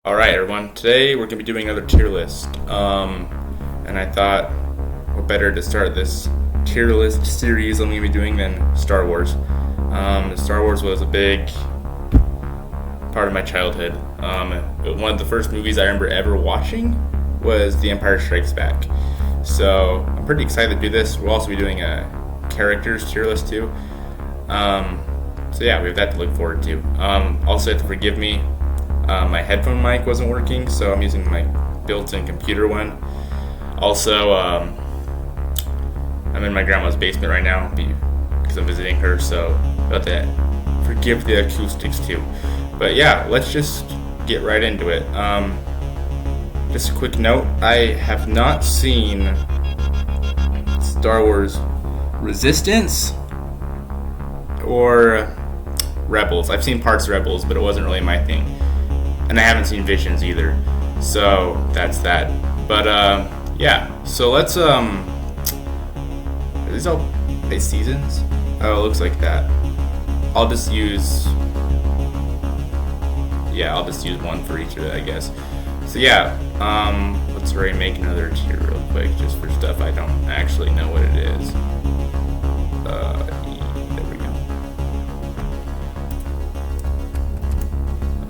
Alright, everyone. Today we're going to be doing another tier list. And I thought what better to start this tier list series I'm going to be doing than Star Wars. Star Wars was a big part of my childhood. One of the first movies I remember ever watching was The Empire Strikes Back. So I'm pretty excited to do this. We'll also be doing a characters tier list too. So yeah, we have that to look forward to. Also, you have to forgive me. My headphone mic wasn't working, so I'm using my built-in computer one. Also, I'm in my grandma's basement right now because I'm visiting her, so about that, forgive the acoustics too. But yeah, let's just get right into it. Just a quick note, I have not seen Star Wars Resistance or Rebels. I've seen parts of Rebels, but it wasn't really my thing. And I haven't seen Visions either. So that's that. But yeah. So let's are these all by seasons? Oh, it looks like that. I'll just use one for each of it, I guess. So yeah, let's already make another tier real quick just for stuff I don't actually know what it is. There we go.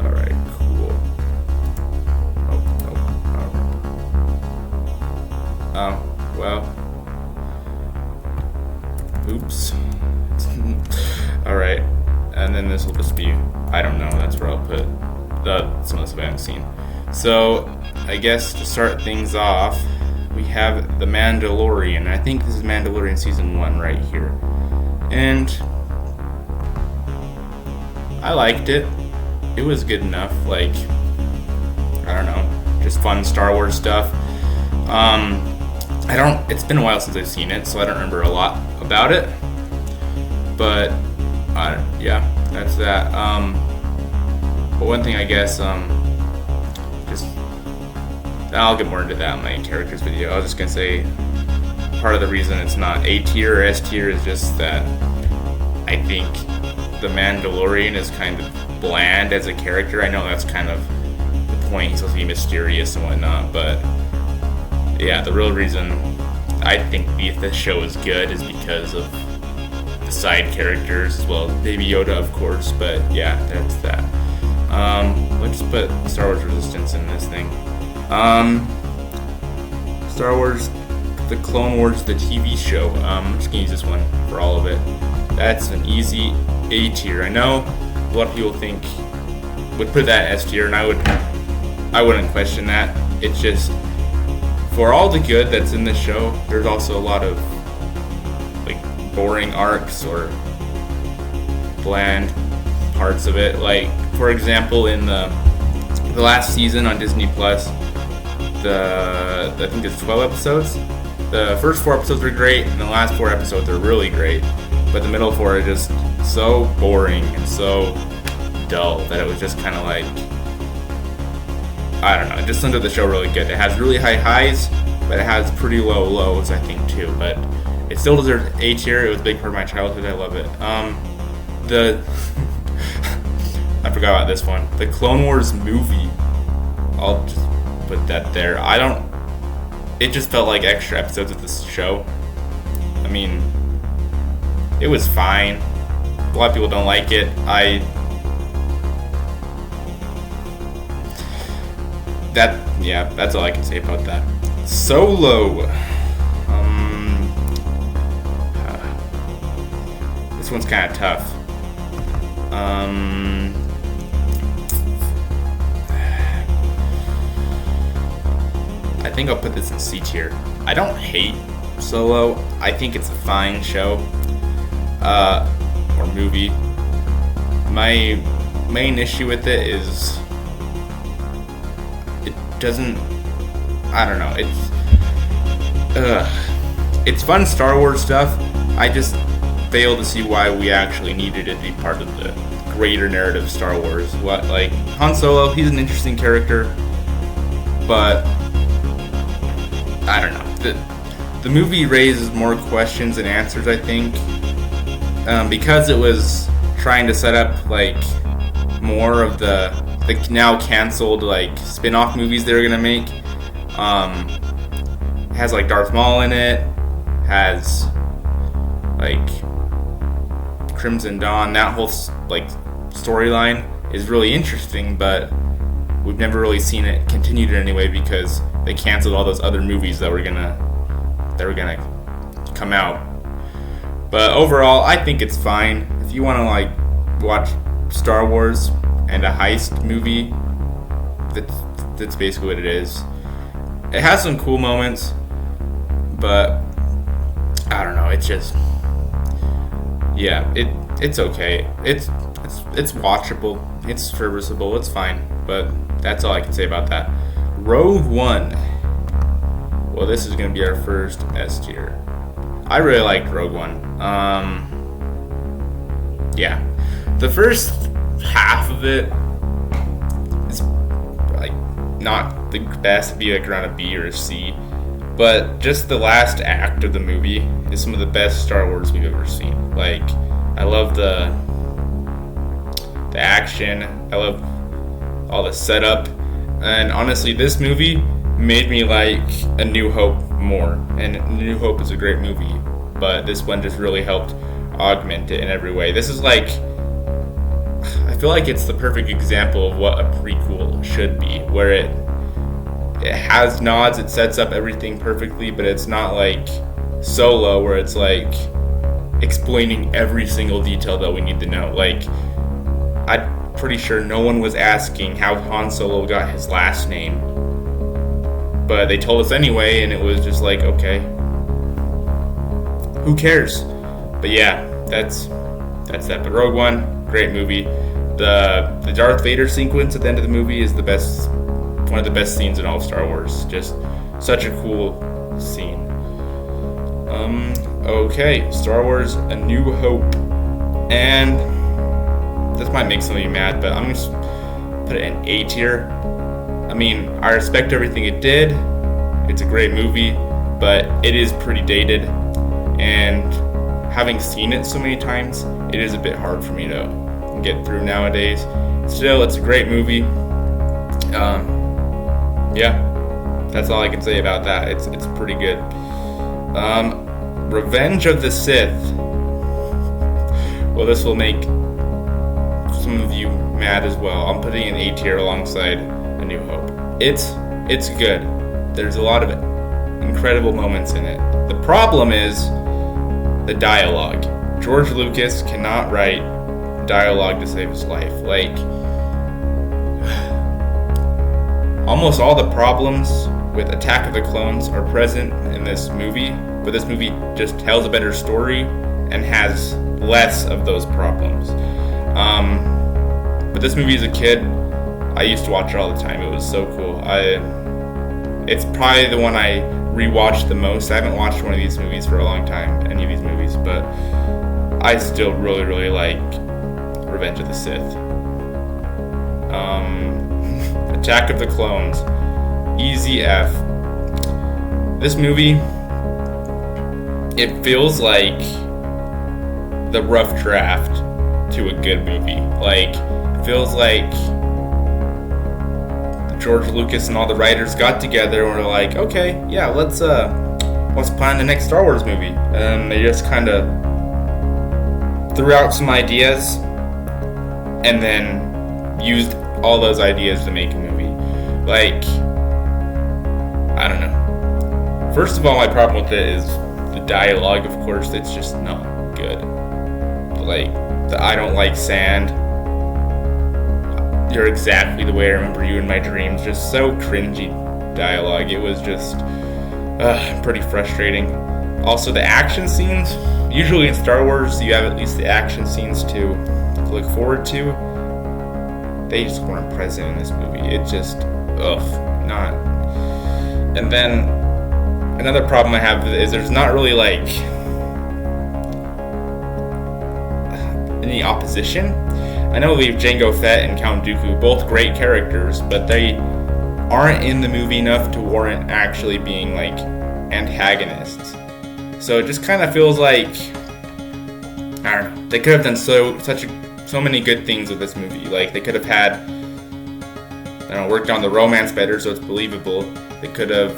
Alright, cool. Well. Oops. Alright. And then this will just be, I don't know, that's where I'll put some of this I haven't seen. So, I guess to start things off, we have The Mandalorian. I think this is Mandalorian Season 1 right here. And I liked it. It was good enough. Like, I don't know, just fun Star Wars stuff. It's been a while since I've seen it, so I don't remember a lot about it. But, yeah, that's that. But one thing I guess, I'll get more into that in my characters video. I was just gonna say, part of the reason it's not A tier or S tier is just that I think The Mandalorian is kind of bland as a character. I know that's kind of the point, he's supposed to be mysterious and whatnot, but yeah, the real reason I think the show is good is because of the side characters, as well as Baby Yoda, of course, but yeah, that's that. Let's just put Star Wars Resistance in this thing. Star Wars, The Clone Wars, the TV show. I'm just gonna use this one for all of it. That's an easy A tier. I know a lot of people would put that S tier, and I wouldn't question that. It's just, for all the good that's in the show, there's also a lot of like boring arcs or bland parts of it. Like, for example, in the last season on Disney Plus, I think it's 12 episodes. The first 4 episodes are great, and the last 4 episodes are really great. But the middle 4 are just so boring and so dull that it was just kind of like, I don't know, it just ended the show really good. It has really high highs, but it has pretty low lows, I think, too. But it still deserves A tier. It was a big part of my childhood. I love it. I forgot about this one. The Clone Wars movie. I'll just put that there. It just felt like extra episodes of this show. I mean, it was fine. A lot of people don't like it. That's all I can say about that. Solo. This one's kind of tough. I think I'll put this in C tier. I don't hate Solo. I think it's a fine show. Or movie. My main issue with it is it doesn't, I don't know, it's fun Star Wars stuff. I just fail to see why we actually needed it to be part of the greater narrative of Star Wars. Like Han Solo, he's an interesting character, but I don't know. The movie raises more questions than answers, I think, because it was trying to set up like more of the the now canceled like spin-off movies they're gonna make. It has like Darth Maul in it, has like Crimson Dawn. That whole like storyline is really interesting, but we've never really seen it continued in any way because they canceled all those other movies that were gonna come out. But overall, I think it's fine. If you want to like watch Star Wars and a heist movie, that's basically what it is. It has some cool moments, but I don't know. It's just, yeah, it's okay. It's watchable. It's serviceable. It's fine. But that's all I can say about that. Rogue One. Well, this is gonna be our first S tier. I really liked Rogue One. Yeah, the first half of it is like not the best. It'd be like around a B or a C. But just the last act of the movie is some of the best Star Wars we've ever seen. Like, I love the action. I love all the setup. And honestly, this movie made me like A New Hope more. And A New Hope is a great movie, but this one just really helped augment it in every way. This is like, I feel like it's the perfect example of what a prequel should be, where it has nods, it sets up everything perfectly, but it's not like Solo where it's like explaining every single detail that we need to know. Like, I'm pretty sure no one was asking how Han Solo got his last name, but they told us anyway, and it was just like, okay, who cares? But yeah, that's that. But Rogue One, great movie. The Darth Vader sequence at the end of the movie is one of the best scenes in all of Star Wars. Just such a cool scene. Okay, Star Wars A New Hope. And this might make some of you mad, but I'm going to put it in A tier. I mean, I respect everything it did. It's a great movie, but it is pretty dated. And having seen it so many times, it is a bit hard for me to get through nowadays. Still, it's a great movie. Yeah, that's all I can say about that. It's pretty good. Revenge of the Sith. Well, this will make some of you mad as well. I'm putting an A tier alongside A New Hope. It's good. There's a lot of incredible moments in it. The problem is the dialogue. George Lucas cannot write dialogue to save his life. Like, almost all the problems with Attack of the Clones are present in this movie, but this movie just tells a better story and has less of those problems. But this movie as a kid, I used to watch it all the time. It was so cool. It's probably the one I rewatched the most. I haven't watched one of these movies for a long time, any of these movies, but I still really, really like Revenge of the Sith. Attack of the Clones. Easy F. This movie, it feels like the rough draft to a good movie. Like, it feels like George Lucas and all the writers got together and were like, okay, yeah, let's plan the next Star Wars movie. And they just kind of threw out some ideas and then used all those ideas to make a movie. Like, I don't know. First of all, my problem with it is the dialogue, of course. It's just not good. Like, the I don't like sand. You're exactly the way I remember you in my dreams. Just so cringy dialogue. It was just pretty frustrating. Also, the action scenes. Usually in Star Wars, you have at least the action scenes to look forward to. They just weren't present in this movie. It just, not. And then another problem I have is there's not really like any opposition. I know we have Jango Fett and Count Dooku, both great characters, but they aren't in the movie enough to warrant actually being like antagonists. So it just kind of feels like, I don't know, they could have done so many good things with this movie. Like, they could have had worked on the romance better so it's believable. They could have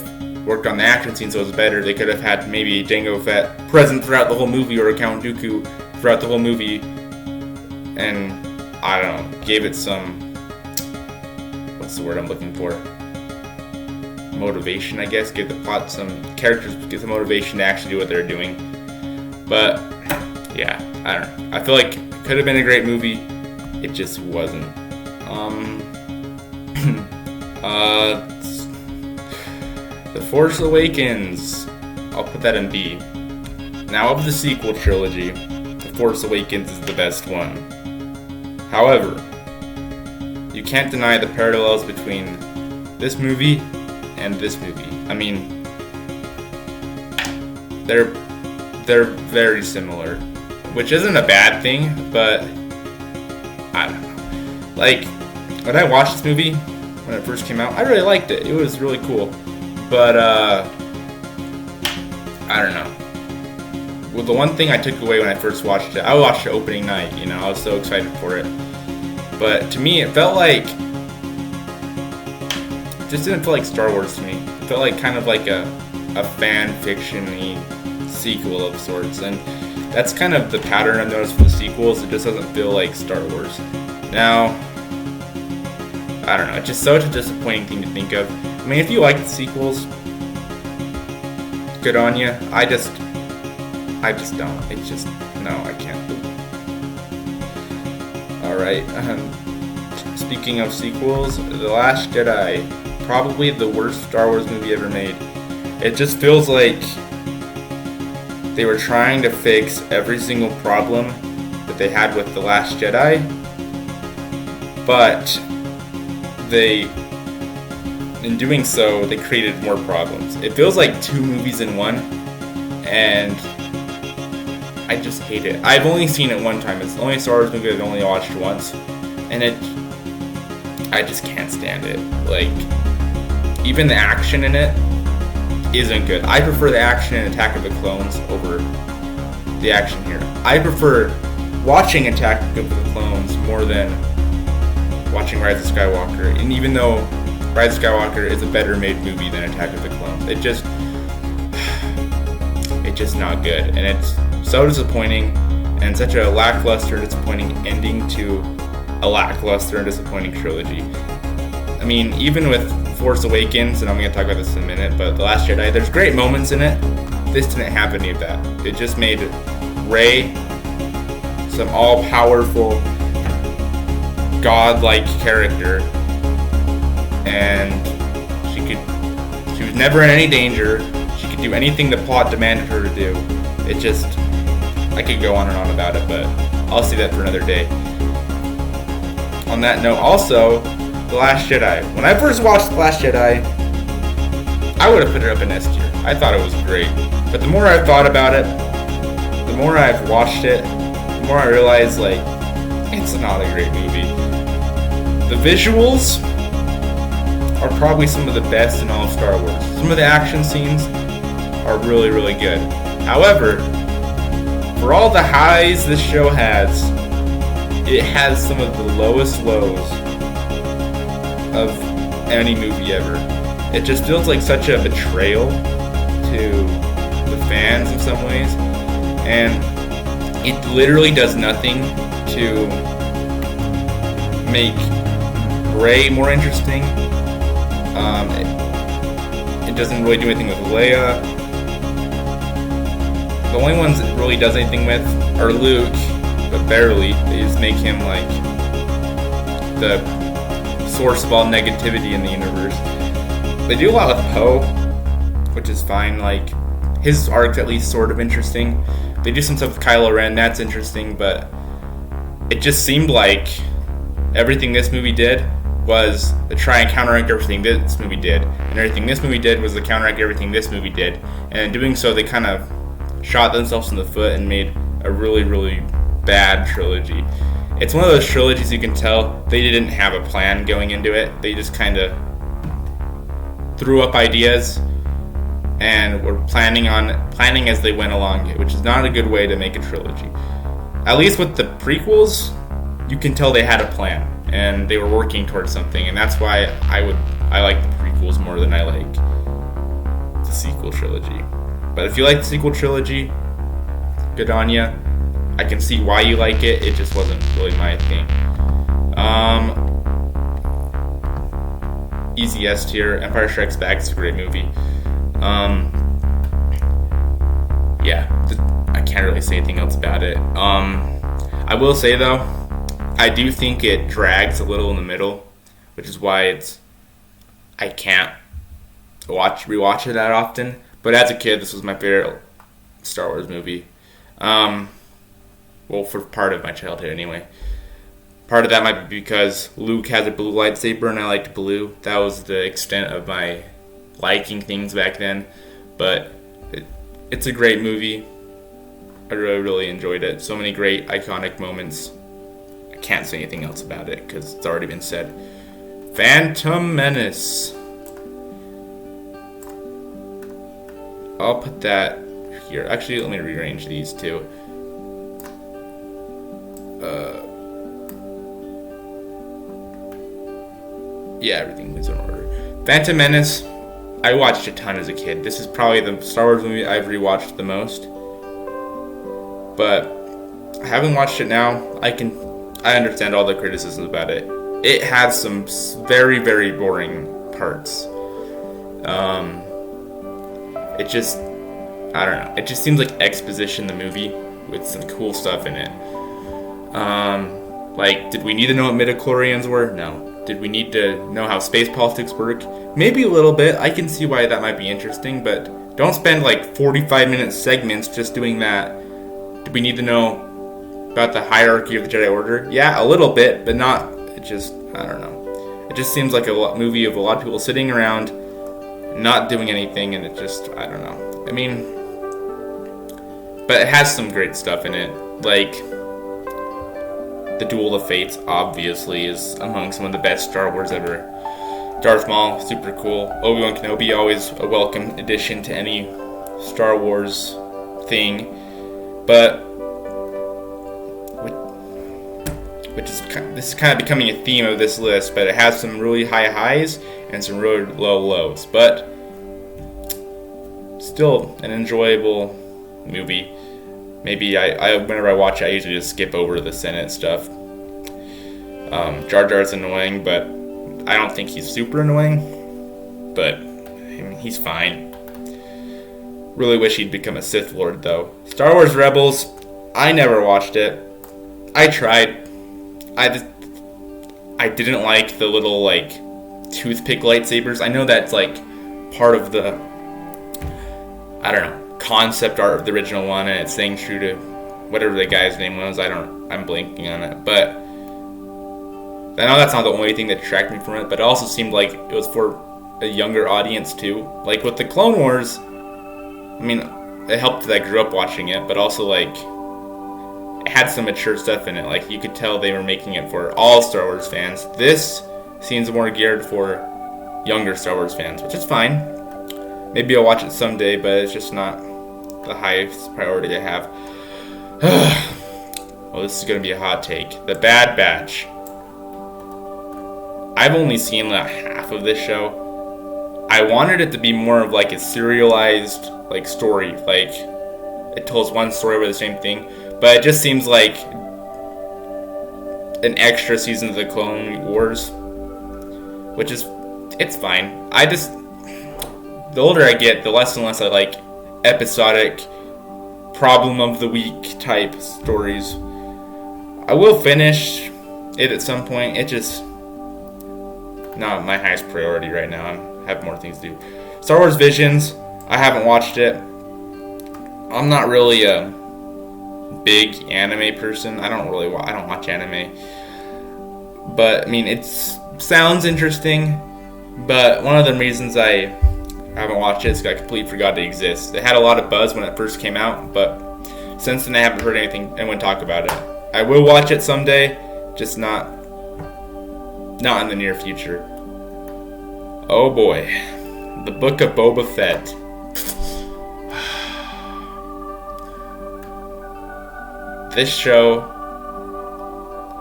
worked on the action scene so it's better. They could have had maybe Jango Fett present throughout the whole movie, or Count Dooku throughout the whole movie, and I don't know, gave it some, what's the word I'm looking for? Motivation, I guess. Give the plot some characters, give some motivation to actually do what they're doing. But yeah, I don't know. I feel like it could have been a great movie. It just wasn't. The Force Awakens, I'll put that in B. Now, of the sequel trilogy, The Force Awakens is the best one. However, you can't deny the parallels between this movie and this movie. I mean, they're very similar, which isn't a bad thing, but I don't know. Like, when I watched this movie, when it first came out, I really liked it. It was really cool. But, I don't know. Well, the one thing I took away when I first watched it, I watched it opening night, you know, I was so excited for it. But to me, it felt like, it just didn't feel like Star Wars to me. It felt like kind of like a fan fiction-y sequel of sorts. And that's kind of the pattern I've noticed for the sequels. It just doesn't feel like Star Wars. Now, I don't know, it's just such a disappointing thing to think of. I mean, if you like the sequels, good on you. I just don't. It's just, no, I can't. Alright, speaking of sequels, The Last Jedi, probably the worst Star Wars movie ever made. It just feels like they were trying to fix every single problem that they had with The Last Jedi, but in doing so, they created more problems. It feels like two movies in one, and I just hate it. I've only seen it one time. It's the only Star Wars movie I've only watched once, and I just can't stand it. Like, even the action in it isn't good. I prefer the action in Attack of the Clones over the action here. I prefer watching Attack of the Clones more than watching Rise of Skywalker, and even though Rise of Skywalker is a better made movie than Attack of the Clones, it's just not good, and it's so disappointing, and such a lackluster, disappointing ending to a lackluster and disappointing trilogy. I mean, even with Force Awakens, and I'm going to talk about this in a minute, but The Last Jedi, there's great moments in it. This didn't have any of that. It just made Rey some all-powerful, godlike character, and she was never in any danger. She could do anything the plot demanded her to do. It just, I could go on and on about it, but I'll see that for another day. On that note, also, The Last Jedi. When I first watched The Last Jedi, I would have put it up in S tier. I thought it was great. But the more I've thought about it, the more I've watched it, the more I realize, like, it's not a great movie. The visuals are probably some of the best in all of Star Wars. Some of the action scenes are really, really good. However, for all the highs this show has, it has some of the lowest lows of any movie ever. It just feels like such a betrayal to the fans in some ways, and it literally does nothing to make Rey more interesting. It doesn't really do anything with Leia. The only ones it really does anything with are Luke, but barely. They just make him like the source of all negativity in the universe. They do a lot with Poe, which is fine. Like, his arc's at least sort of interesting. They do some stuff with Kylo Ren, that's interesting, but it just seemed like everything this movie did was to try and counteract everything this movie did, and everything this movie did was to counteract everything this movie did, and in doing so they kind of shot themselves in the foot and made a really, really bad trilogy. It's one of those trilogies you can tell they didn't have a plan going into it. They just kind of threw up ideas and were planning as they went along, which is not a good way to make a trilogy. At least with the prequels, you can tell they had a plan, and they were working towards something, and that's why I like the prequels more than I like the sequel trilogy. But if you like the sequel trilogy, good on ya. I can see why you like it. It just wasn't really my thing. Easy S tier. Empire Strikes Back is a great movie. I can't really say anything else about it. I will say though, I do think it drags a little in the middle, which is why I can't rewatch it that often. But as a kid, this was my favorite Star Wars movie. Well, for part of my childhood anyway. Part of that might be because Luke has a blue lightsaber and I liked blue. That was the extent of my liking things back then. But it's a great movie. I really, really enjoyed it. So many great, iconic moments. I can't say anything else about it because it's already been said. Phantom Menace. I'll put that here. Actually, let me rearrange these two. Everything was in order. Phantom Menace, I watched a ton as a kid. This is probably the Star Wars movie I've rewatched the most. But having watched it now, I understand all the criticisms about it. It has some very, very boring parts. It just, I don't know. It just seems like exposition, the movie, with some cool stuff in it. Did we need to know what midichlorians were? No. Did we need to know how space politics work? Maybe a little bit. I can see why that might be interesting, but don't spend 45-minute segments just doing that. Do we need to know about the hierarchy of the Jedi Order? Yeah, a little bit, but not. I don't know. It just seems like a movie of a lot of people sitting around, not doing anything, and I don't know. I mean, but it has some great stuff in it, like the Duel of Fates, obviously, is among some of the best Star Wars ever. Darth Maul, super cool. Obi-Wan Kenobi, always a welcome addition to any Star Wars thing. But this is kind of becoming a theme of this list, but it has some really high highs and some really low lows. But still an enjoyable movie. Maybe whenever I watch it, I usually just skip over the Senate stuff. Jar Jar's annoying, but I don't think he's super annoying. But he's fine. Really wish he'd become a Sith Lord, though. Star Wars Rebels, I never watched it. I tried. I didn't like the little toothpick lightsabers. I know that's part of the, I don't know, concept art of the original one, and it's staying true to whatever the guy's name was. I'm blanking on it, but I know that's not the only thing that detracted me from it, but it also seemed like it was for a younger audience too. Like with the Clone Wars, I mean, it helped that I grew up watching it, but also it had some mature stuff in it. Like you could tell they were making it for all Star Wars fans. This seems more geared for younger Star Wars fans, which is fine. Maybe I'll watch it someday, but it's just not the highest priority I have. Well, this is going to be a hot take. The Bad Batch. I've only seen half of this show. I wanted it to be more of a serialized story. It tells one story over the same thing. But it just seems like an extra season of the Clone Wars. Which is, it's fine. The older I get, the less and less I like episodic, problem of the week type stories. I will finish it at some point. It just not my highest priority right now. I have more things to do. Star Wars Visions, I haven't watched it. I'm not really a big anime person. I don't watch anime. But I mean, it sounds interesting. But one of the reasons I haven't watched it is I completely forgot it exists. It had a lot of buzz when it first came out, but since then I haven't heard anyone talk about it. I will watch it someday, just not in the near future. Oh boy, the Book of Boba Fett. This show,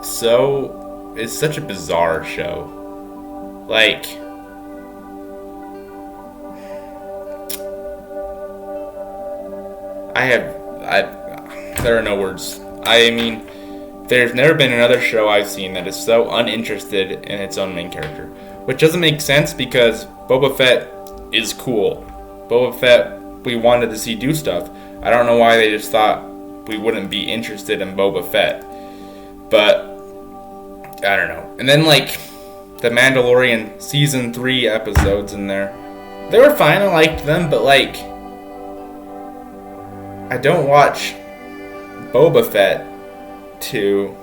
so it's such a bizarre show. Like, there are no words. I mean, there's never been another show I've seen that is so uninterested in its own main character. Which doesn't make sense because Boba Fett is cool. Boba Fett, we wanted to see do stuff. I don't know why they just thought we wouldn't be interested in Boba Fett. But, I don't know. And then, like, the Mandalorian Season 3 episodes in there. They were fine, I liked them, but, like, I don't watch Boba Fett to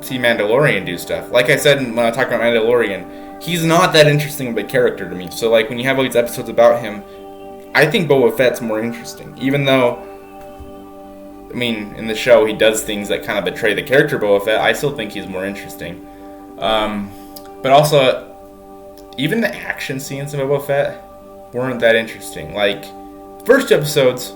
see Mandalorian do stuff. Like I said when I talked about Mandalorian, he's not that interesting of a character to me. So, like, when you have all these episodes about him, I think Boba Fett's more interesting. Even though, I mean, in the show he does things that kind of betray the character Boba Fett, I still think he's more interesting. But also, even the action scenes of Boba Fett weren't that interesting. Like, the first two episodes,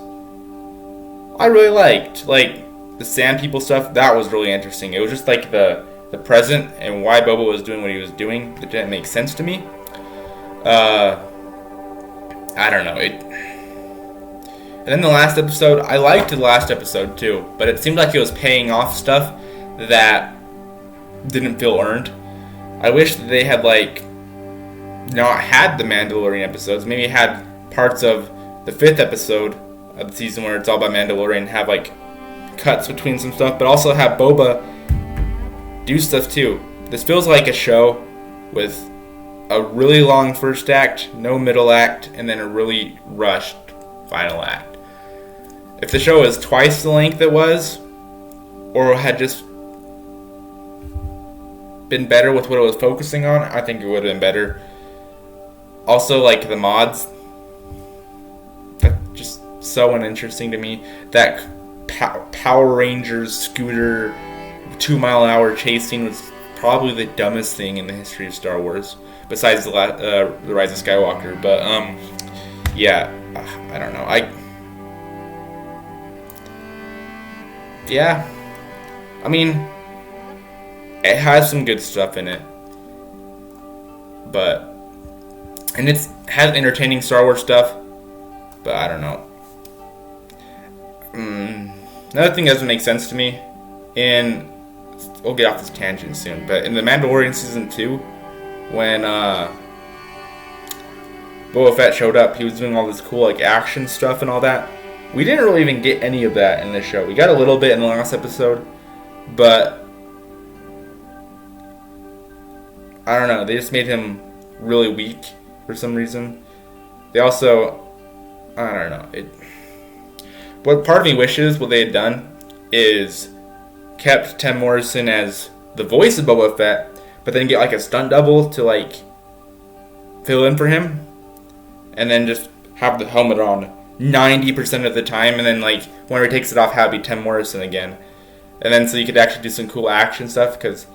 I really liked. Like, the Sand People stuff, that was really interesting. It was just like the present and why Boba was doing what he was doing that didn't make sense to me. I don't know. And then the last episode, I liked the last episode too, but it seemed like it was paying off stuff that didn't feel earned. I wish that they had, like, not had the Mandalorian episodes, maybe had parts of the 5th episode of the season where it's all about Mandalorian, have, like, cuts between some stuff, but also have Boba do stuff too. This feels like a show with a really long first act, no middle act, and then a really rushed final act. If the show was twice the length it was, or had just been better with what it was focusing on, I think it would have been better. Also, like, the mods, that's just so uninteresting to me. That Power Rangers scooter 2-mile-an-hour chase scene was probably the dumbest thing in the history of Star Wars, besides the Rise of Skywalker. But yeah, I don't know. I mean, it has some good stuff in it, and it has entertaining Star Wars stuff, but I don't know. Another thing that doesn't make sense to me, and we'll get off this tangent soon, but in the Mandalorian Season 2, when Boba Fett showed up, he was doing all this cool, like, action stuff and all that. We didn't really even get any of that in this show. We got a little bit in the last episode, but I don't know, they just made him really weak for some reason. They also, I don't know, what part of me wishes what they had done is kept Tim Morrison as the voice of Boba Fett, but then get, like, a stunt double to, like, fill in for him, and then just have the helmet on 90% of the time, and then, like, whenever he takes it off, have it be Tim Morrison again. And then so you could actually do some cool action stuff, because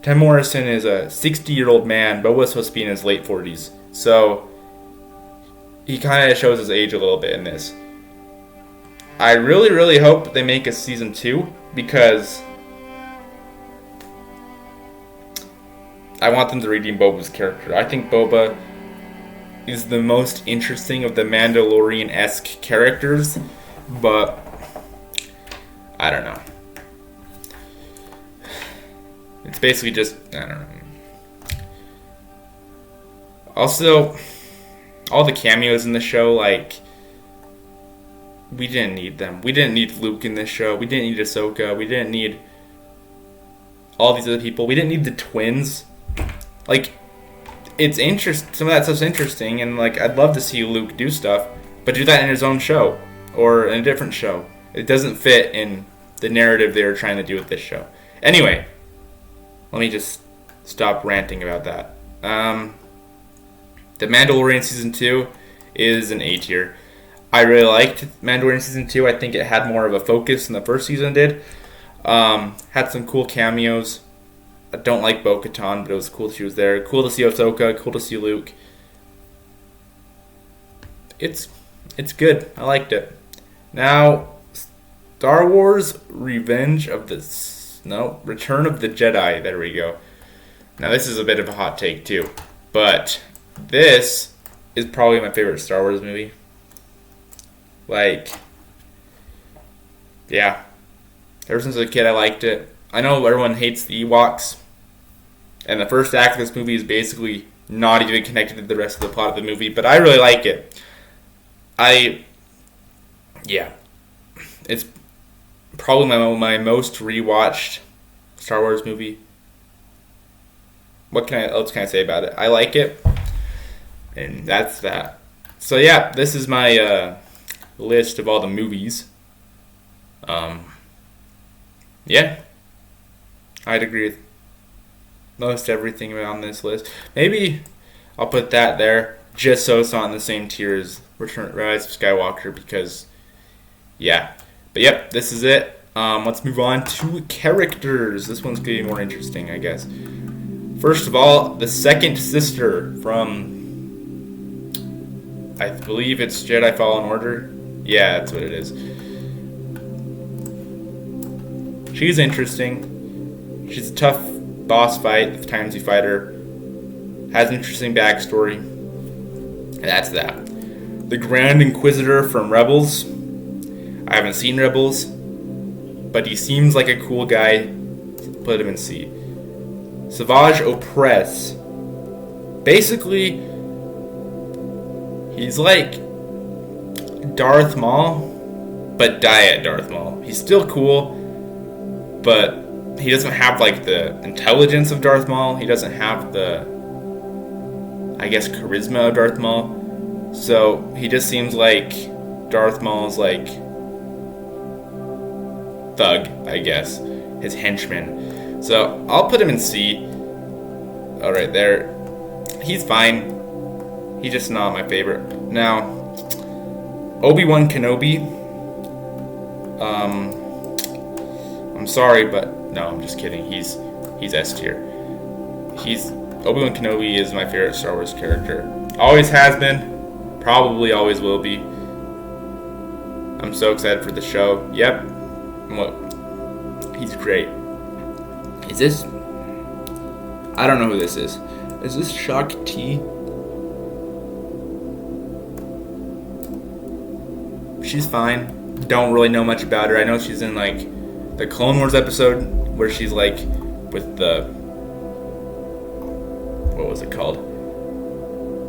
Tim Morrison is a 60-year-old man. Boba's supposed to be in his late 40s. So he kind of shows his age a little bit in this. I really, really hope they make a Season 2, because I want them to redeem Boba's character. I think Boba is the most interesting of the Mandalorian-esque characters, but I don't know. It's basically just, I don't know. Also, all the cameos in the show, like, we didn't need them. We didn't need Luke in this show. We didn't need Ahsoka. We didn't need all these other people. We didn't need the twins. Like, it's some of that stuff's interesting, and, like, I'd love to see Luke do stuff, but do that in his own show or in a different show. It doesn't fit in the narrative they were trying to do with this show. Anyway, let me just stop ranting about that. The Mandalorian Season 2 is an A tier. I really liked Mandalorian Season 2. I think it had more of a focus than the first season did. Had some cool cameos. I don't like Bo-Katan, but it was cool that she was there. Cool to see Ahsoka. Cool to see Luke. It's good. I liked it. Now, Star Wars Revenge of the... No, Return of the Jedi. There we go. Now, this is a bit of a hot take, too. But this is probably my favorite Star Wars movie. Like, yeah. Ever since I was a kid, I liked it. I know everyone hates the Ewoks. And the first act of this movie is basically not even connected to the rest of the plot of the movie. But I really like it. Yeah. It's probably my most rewatched Star Wars movie. What else can I say about it? I like it. And that's that. So yeah, this is my list of all the movies. Yeah. I'd agree with most everything on this list. Maybe I'll put that there just so it's not in the same tier as Rise of Skywalker because, yeah. But yep, this is it. Let's move on to characters. This one's going to be more interesting, I guess. First of all, the second sister from, I believe it's Jedi Fallen Order. Yeah, that's what it is. She's interesting. She's a tough boss fight the times you fight her. Has an interesting backstory. And that's that. The Grand Inquisitor from Rebels. I haven't seen Rebels, but he seems like a cool guy. Put him in C. Savage Opress. Basically, he's like Darth Maul, but Diet Darth Maul. He's still cool, but he doesn't have like the intelligence of Darth Maul. He doesn't have the, I guess, charisma of Darth Maul. So he just seems like Darth Maul's like thug, I guess, his henchman. So I'll put him in C. All right, there. He's fine. He's just not my favorite. Now, Obi-Wan Kenobi. I'm sorry, but no, I'm just kidding. He's S tier. Obi-Wan Kenobi is my favorite Star Wars character. Always has been. Probably always will be. I'm so excited for the show. Yep. He's great. Is this... I don't know who this is. Is this Shak T? She's fine. Don't really know much about her. I know she's in like the Clone Wars episode where she's like with the... What was it called?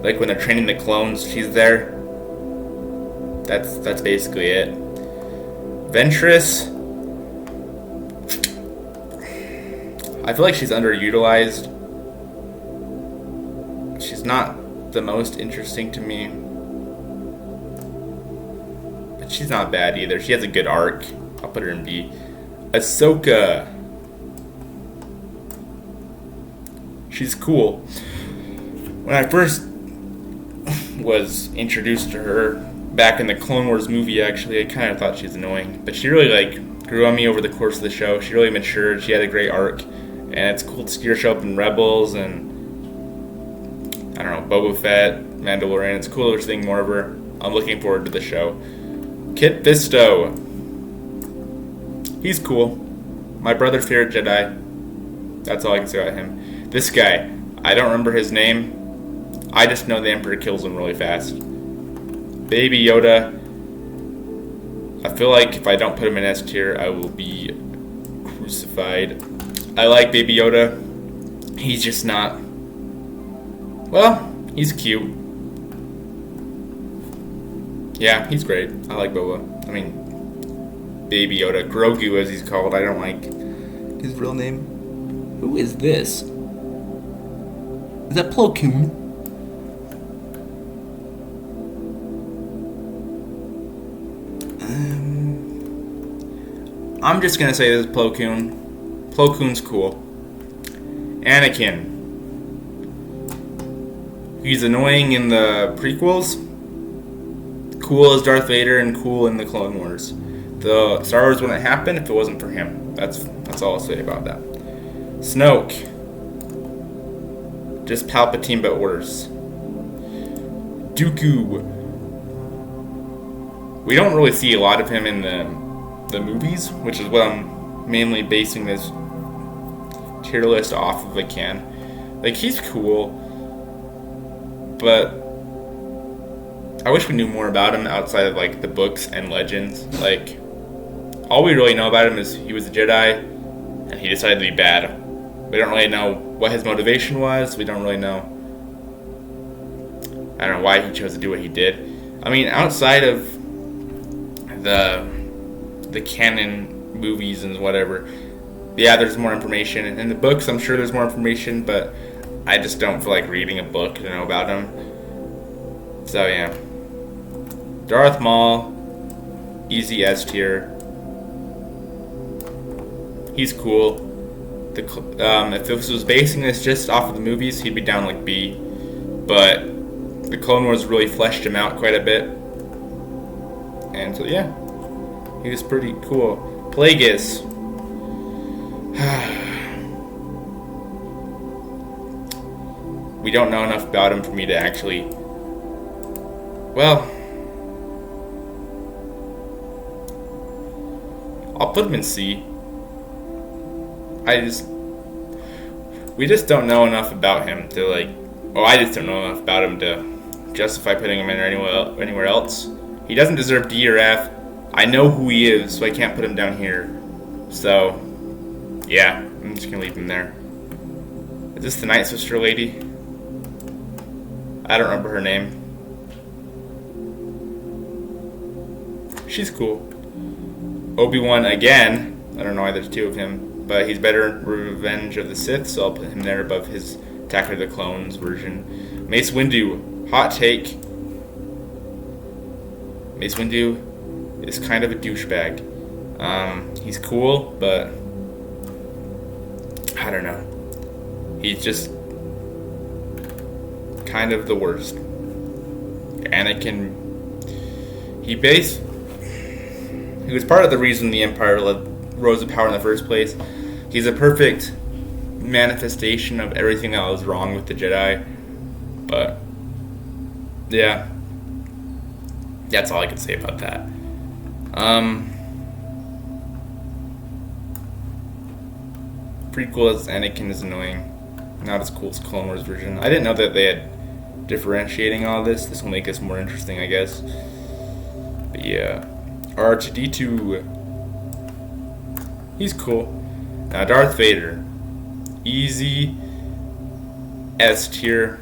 Like when they're training the clones, she's there. That's basically it. Ventress... I feel like she's underutilized. She's not the most interesting to me. But she's not bad either. She has a good arc. I'll put her in B. Ahsoka. She's cool. When I first was introduced to her back in the Clone Wars movie, actually, I kind of thought she was annoying. But she really like grew on me over the course of the show. She really matured. She had a great arc. And it's cool to see her show up in Rebels and, I don't know, Boba Fett, Mandalorian. It's cool to seeing more of her. I'm looking forward to the show. Kit Fisto. He's cool. My brother's favorite Jedi. That's all I can say about him. This guy, I don't remember his name. I just know the Emperor kills him really fast. Baby Yoda. I feel like if I don't put him in S tier, I will be crucified. I like Baby Yoda. He's just not... Well, he's cute. Yeah, he's great. I like Boba. I mean, Baby Yoda. Grogu, as he's called. I don't like his real name. Who is this? Is that Plo Koon? I'm just gonna say this is Plo Koon. Plo Koon's cool. Anakin. He's annoying in the prequels. Cool as Darth Vader and cool in the Clone Wars. The Star Wars wouldn't happen if it wasn't for him. That's all I'll say about that. Snoke. Just Palpatine but worse. Dooku. We don't really see a lot of him in the the movies, which is what I'm mainly basing this tier list off of again. Like, he's cool, but I wish we knew more about him outside of, like, the books and legends. Like, all we really know about him is he was a Jedi, and he decided to be bad. We don't really know what his motivation was. We don't really know, I don't know, why he chose to do what he did. I mean, outside of the canon movies and whatever, yeah, there's more information. In the books, I'm sure there's more information, but I just don't feel like reading a book to know about him. So, yeah. Darth Maul, easy S tier. He's cool. If this was basing this just off of the movies, he'd be down like B. But the Clone Wars really fleshed him out quite a bit. And so, yeah. He was pretty cool. Plagueis. We don't know enough about him for me to actually... Well... I'll put him in C. We just don't know enough about him to, like... Oh, I just don't know enough about him to justify putting him in anywhere else. He doesn't deserve D or F. I know who he is, so I can't put him down here. So, yeah, I'm just gonna leave him there. Is this the Night Sister lady? I don't remember her name. She's cool. Obi-Wan again. I don't know why there's two of him, but he's better in Revenge of the Sith, so I'll put him there above his Attack of the Clones version. Mace Windu, hot take. Mace Windu is kind of a douchebag. He's cool, but I don't know. He's just kind of the worst. Anakin, he was part of the reason the Empire rose to power in the first place. He's a perfect manifestation of everything that was wrong with the Jedi. But yeah, that's all I can say about that. Prequel as Anakin is annoying. Not as cool as Clone Wars version. I didn't know that they had differentiating all this. This will make us more interesting, I guess. But yeah. R2-D2. He's cool. Now Darth Vader. Easy S tier.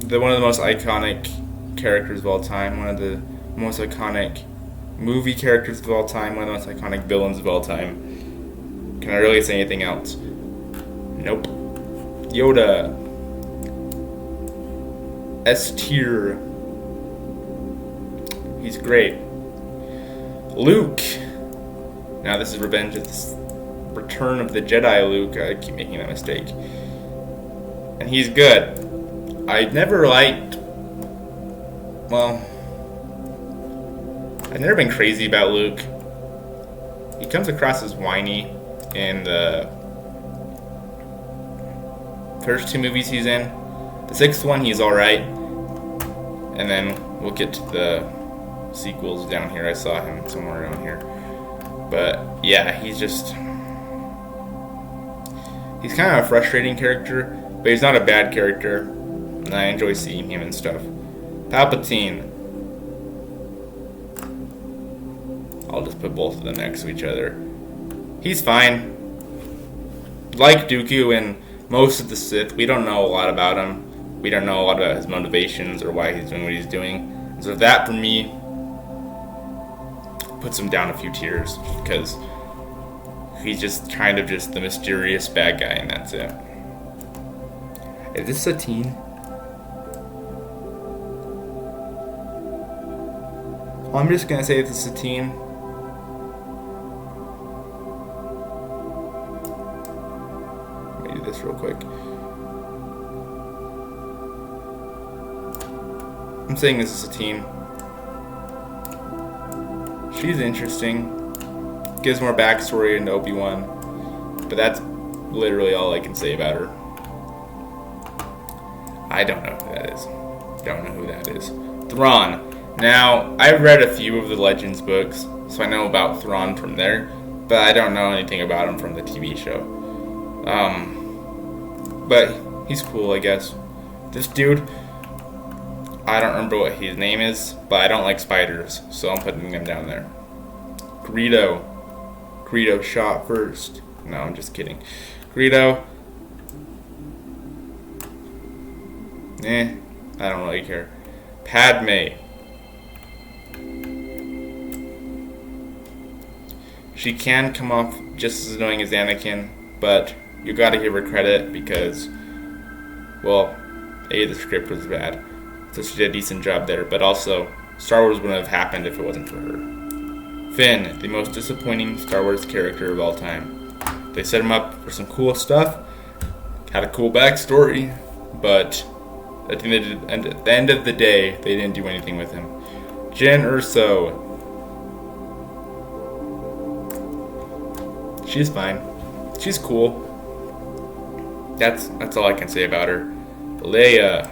One of the most iconic characters of all time. One of the most iconic movie characters of all time. One of the most iconic villains of all time. Can I really say anything else? Nope. Yoda. S tier. He's great. Luke. Now this is Return of the Jedi Luke. I keep making that mistake. And he's good. I've never been crazy about Luke. He comes across as whiny in the first two movies he's in. The sixth one, he's alright. And then we'll get to the sequels down here. I saw him somewhere around here. But yeah, he's kind of a frustrating character, but he's not a bad character. And I enjoy seeing him and stuff. Palpatine. I'll just put both of them next to each other. He's fine. Like Dooku and most of the Sith, we don't know a lot about him. We don't know a lot about his motivations or why he's doing what he's doing. So that, for me, puts him down a few tiers, because he's just kind of just the mysterious bad guy, and that's it. Is this Satine? I'm just gonna say it's Satine. Let me do this real quick. I'm saying this is Satine. She's interesting. Gives more backstory into Obi-Wan. But that's literally all I can say about her. I don't know who that is. Don't know who that is. Thrawn. Now, I've read a few of the Legends books. so I know about Thrawn from there, but I don't know anything about him from the TV show. But he's cool, I guess. This dude, I don't remember what his name is, but I don't like spiders, so I'm putting him down there. Greedo. Greedo shot first. No, I'm just kidding. Greedo. I don't really care. Padme. She can come off just as annoying as Anakin, but you gotta give her credit because, well, A, the script was bad, so she did a decent job there, but also, Star Wars wouldn't have happened if it wasn't for her. Finn, the most disappointing Star Wars character of all time. They set him up for some cool stuff, had a cool backstory, but at the end of the day, they didn't do anything with him. Jyn Erso. She's fine. She's cool. That's all I can say about her. Leia.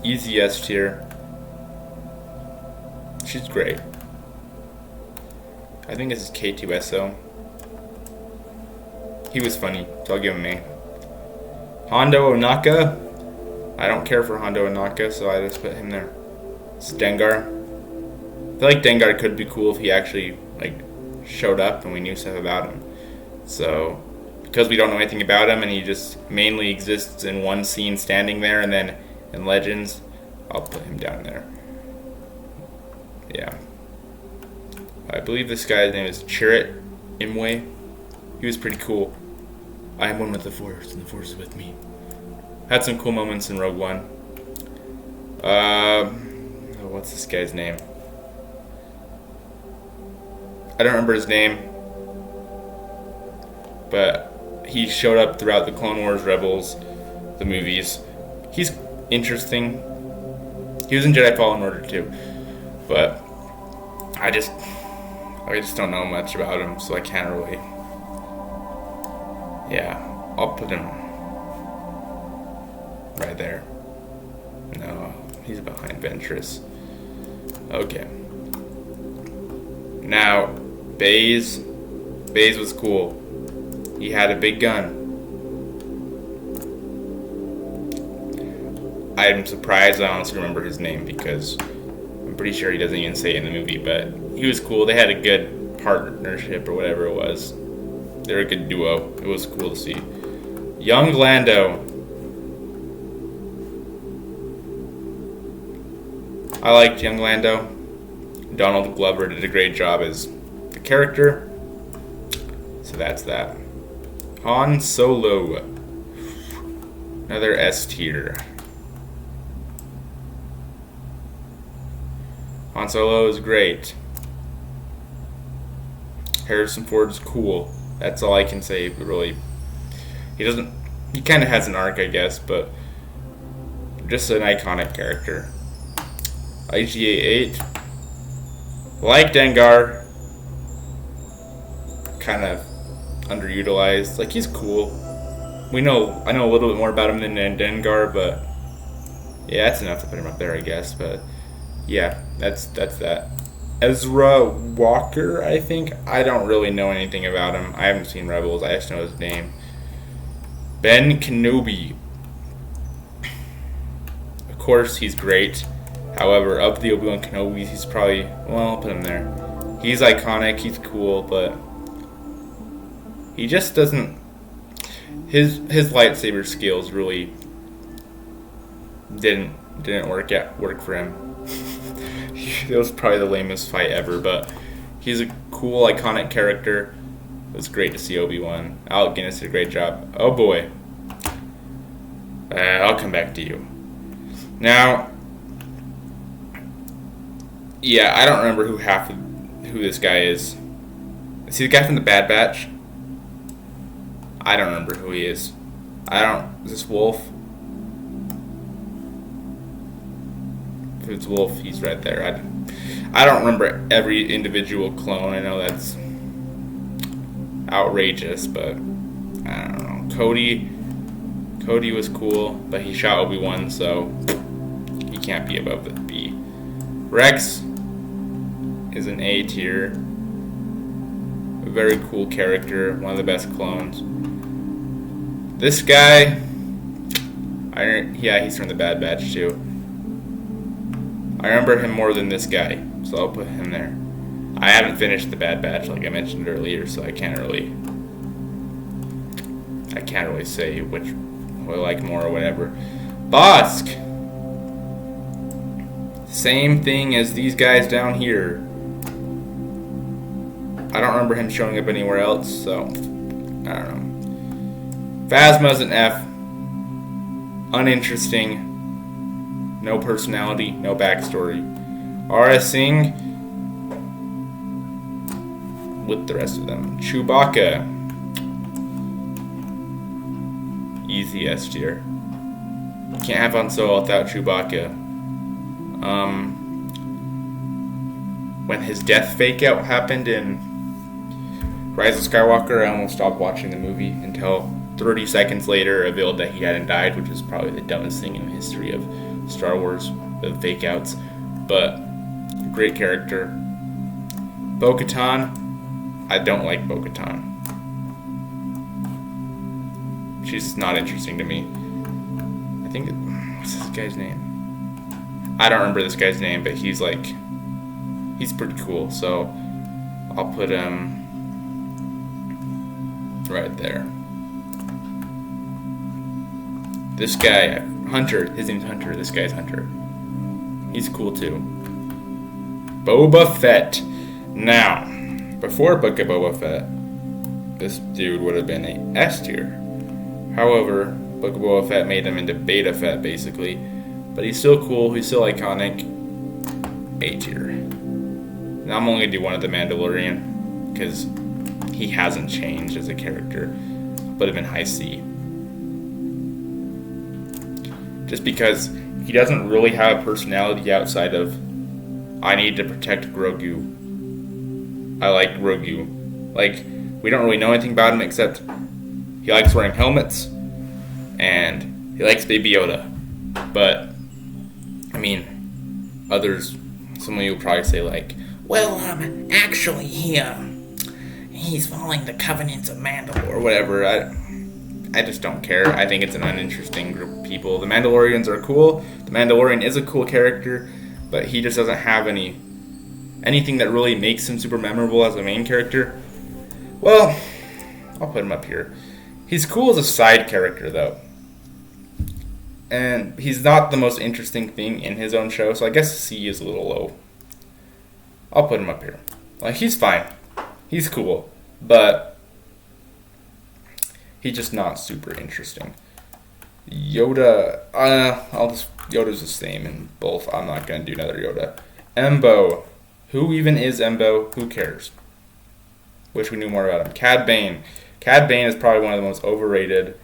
Easy S tier. She's great. I think this is K2SO. He was funny, so I'll give him A. Hondo Ohnaka. I don't care for Hondo Ohnaka, so I just put him there. It's Dengar. I feel like Dengar could be cool if he actually showed up and we knew stuff about him. So, because we don't know anything about him and he just mainly exists in one scene standing there and then in Legends, I'll put him down there. Yeah. I believe this guy's name is Chirrut Imwe. He was pretty cool. I am one with the Force, and the Force is with me. Had some cool moments in Rogue One. What's this guy's name? I don't remember his name, but he showed up throughout the Clone Wars, Rebels, the movies. He's interesting. He was in Jedi Fallen Order too, but I just don't know much about him, so I can't really. Yeah, I'll put him right there. No, he's behind Ventress. Okay. Now, Baze was cool. He had a big gun. I'm surprised I honestly remember his name because I'm pretty sure he doesn't even say it in the movie, but he was cool. They had a good partnership or whatever it was. They're a good duo. It was cool to see. Young Lando. I liked Young Lando. Donald Glover did a great job as the character. So that's that. Han Solo. Another S tier. Han Solo is great. Harrison Ford is cool. That's all I can say, but really. He kind of has an arc, I guess, but just an iconic character. IGA 8. Like Dengar. Kind of underutilized. Like, he's cool. I know a little bit more about him than Dengar, but yeah, that's enough to put him up there, I guess. But yeah, that's that. Ezra Walker, I think. I don't really know anything about him. I haven't seen Rebels. I just know his name. Ben Kenobi. Of course, he's great. However, of the Obi-Wan Kenobis, he's probably... Well, I'll put him there. He's iconic. He's cool, but he just doesn't... His lightsaber skills really didn't work for him. It was probably the lamest fight ever, but he's a cool, iconic character. It was great to see Obi-Wan. Alec Guinness did a great job. Oh boy. I'll come back to you. Now, yeah, I don't remember who this guy is. Is he the guy from the Bad Batch? I don't remember who he is. Is this Wolf? If it's Wolf, he's right there. I don't remember every individual clone. I know that's outrageous, but I don't know. Cody was cool, but he shot Obi-Wan, so he can't be above the B. Rex is an A tier. A very cool character, one of the best clones. This guy, he's from the Bad Batch too. I remember him more than this guy, so I'll put him there. I haven't finished the Bad Batch like I mentioned earlier, so I can't really say which I like more or whatever. Bossk, same thing as these guys down here. I don't remember him showing up anywhere else, so I don't know. Phasma's an F. Uninteresting. No personality, no backstory. Aurra Sing with the rest of them. Chewbacca. Easy S tier. Can't have Han Solo without Chewbacca. When his death fake out happened in Rise of Skywalker, I almost stopped watching the movie until 30 seconds later revealed that he hadn't died, which is probably the dumbest thing in the history of Star Wars, the fake outs. But great character. Bo-Katan, I don't like Bo-Katan. She's not interesting to me. I think, what's this guy's name? I don't remember this guy's name, but he's pretty cool, so I'll put him right there. This guy, Hunter, his name's Hunter. This guy's Hunter. He's cool too. Boba Fett. Now, before Book of Boba Fett, this dude would have been a S tier. However, Book of Boba Fett made him into Beta Fett, basically. But he's still cool, he's still iconic. A tier. Now I'm only going to do one of the Mandalorian, because he hasn't changed as a character. Put him in high C. Just because he doesn't really have a personality outside of, I need to protect Grogu. I like Grogu. Like, we don't really know anything about him except he likes wearing helmets and he likes Baby Yoda. But, I mean, some of you will probably say like, well, actually he's following the covenants of Mandalore or whatever. I just don't care. I think it's an uninteresting group of people. The Mandalorians are cool. The Mandalorian is a cool character, but he just doesn't have anything that really makes him super memorable as a main character. Well, I'll put him up here. He's cool as a side character, though. And he's not the most interesting thing in his own show, so I guess C is a little low. I'll put him up here. Like, he's fine. He's cool. But he's just not super interesting. Yoda, Yoda's the same in both. I'm not going to do another Yoda. Embo. Who even is Embo? Who cares? Wish we knew more about him. Cad Bane. Cad Bane is probably one of the most overrated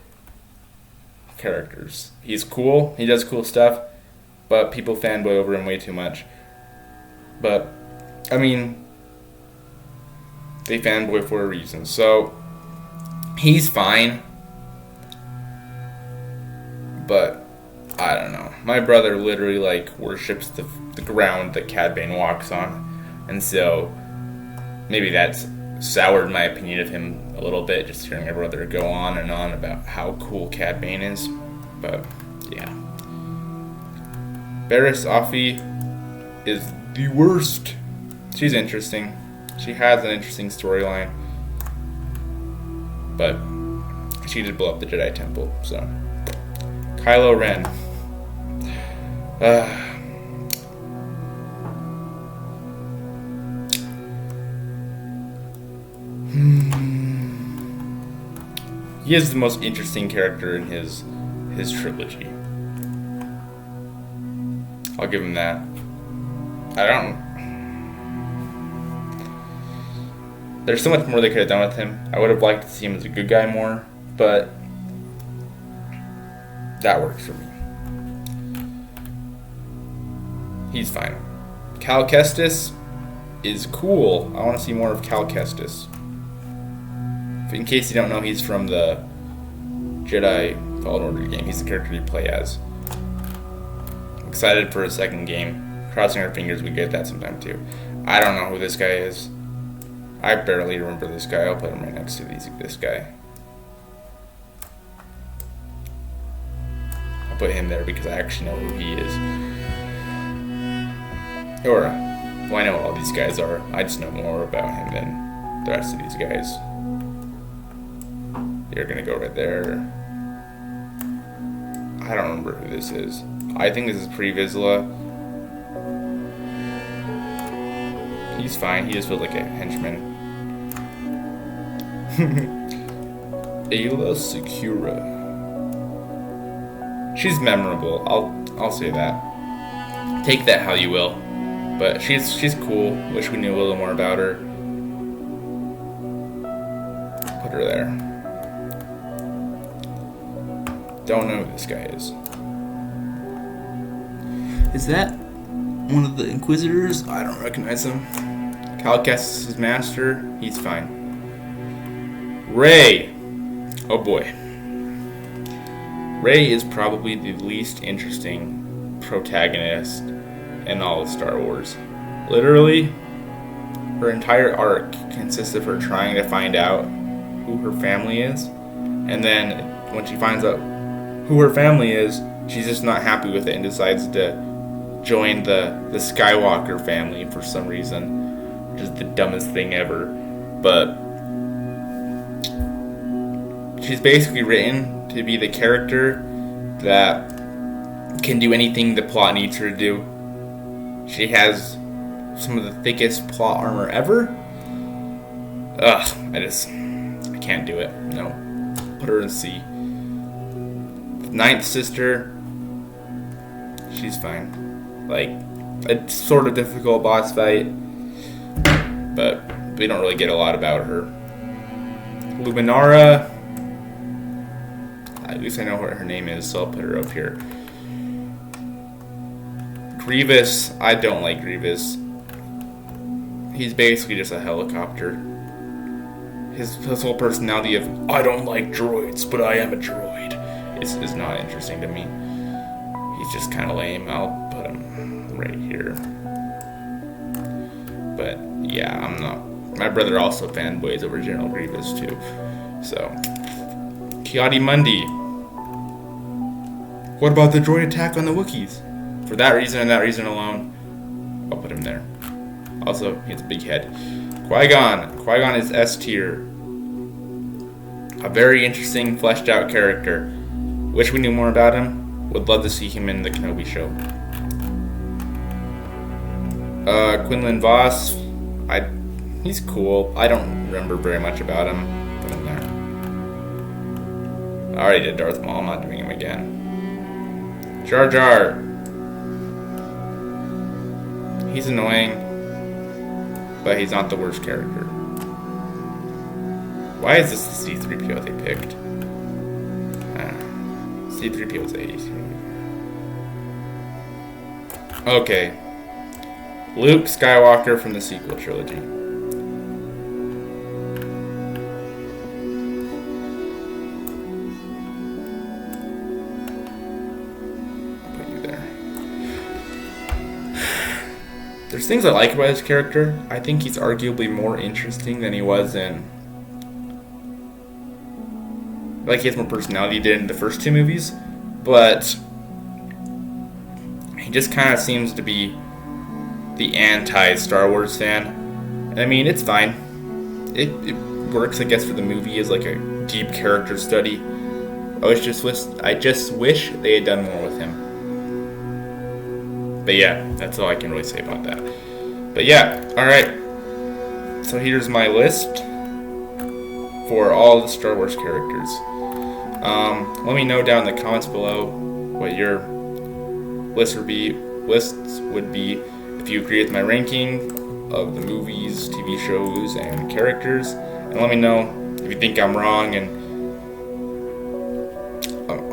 characters. He's cool. He does cool stuff. But people fanboy over him way too much. But, I mean, they fanboy for a reason. So, he's fine. But, I don't know. My brother literally, worships the ground that Cad Bane walks on. And so, maybe that's soured my opinion of him a little bit, just hearing my brother go on and on about how cool Cad Bane is. But, yeah. Barriss Offee is the worst. She's interesting. She has an interesting storyline. But she did blow up the Jedi Temple, so. Kylo Ren. He is the most interesting character in his trilogy. I'll give him that. There's so much more they could have done with him. I would have liked to see him as a good guy more, but that works for me. He's fine. Cal Kestis is cool. I want to see more of Cal Kestis. In case you don't know, he's from the Jedi Fallen Order game. He's the character you play as. I'm excited for a second game. Crossing our fingers we get that sometime too. I don't know who this guy is. I barely remember this guy. I'll put him right next to this guy. I'll put him there because I actually know who he is. Or, well, I know what all these guys are. I just know more about him than the rest of these guys. You're gonna go right there. I don't remember who this is. I think this is Pre-Vizsla. He's fine. He just feels like a henchman. Ayla Secura. She's memorable. I'll say that. Take that how you will. But she's cool. Wish we knew a little more about her. Put her there. Don't know who this guy is. Is that one of the Inquisitors? I don't recognize him. Cal Kestis' master. He's fine. Rey. Oh boy. Rey is probably the least interesting protagonist in all of Star Wars. Literally, her entire arc consists of her trying to find out who her family is, and then when she finds out who her family is, she's just not happy with it and decides to join the Skywalker family for some reason, which is the dumbest thing ever. But she's basically written to be the character that can do anything the plot needs her to do. She has some of the thickest plot armor ever. Ugh, I can't do it. No. Put her in C. Ninth sister, she's fine. Like, it's sort of difficult boss fight, but we don't really get a lot about her. Luminara, at least I know what her name is, so I'll put her up here. Grievous, I don't like Grievous. He's basically just a helicopter. His whole personality of, I don't like droids, but I am a droid, is not interesting to me. He's just kind of lame. I'll put him right here. But yeah, I'm not. My brother also fanboys over General Grievous too. So, Ki-Adi-Mundi. What about the droid attack on the Wookiees? For that reason and that reason alone, I'll put him there. Also, he has a big head. Qui-Gon. Qui-Gon is S tier. A very interesting, fleshed out character. Wish we knew more about him. Would love to see him in the Kenobi show. Quinlan Voss. He's cool. I don't remember very much about him. Put him there. I already did Darth Maul. I'm not doing him again. Jar Jar. He's annoying, but he's not the worst character. Why is this the C-3PO they picked? I don't know. C-3PO is A. Okay. Luke Skywalker from the sequel trilogy. I'll put you there. There's things I like about his character. I think he's arguably more interesting than he was in... Like, he has more personality than he did in the first two movies. But... he just kind of seems to be the anti-Star Wars fan. I mean, it's fine. It works, I guess, for the movie as like a deep character study. I just wish they had done more with him. But yeah, that's all I can really say about that. But yeah, alright. So here's my list for all the Star Wars characters. Let me know down in the comments below what your lists would be if you agree with my ranking of the movies, TV shows, and characters. And let me know if you think I'm wrong, and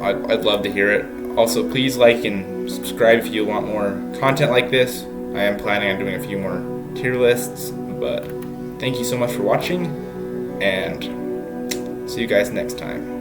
I'd love to hear it. Also, please like and subscribe if you want more content like this. I am planning on doing a few more tier lists, but thank you so much for watching, and see you guys next time.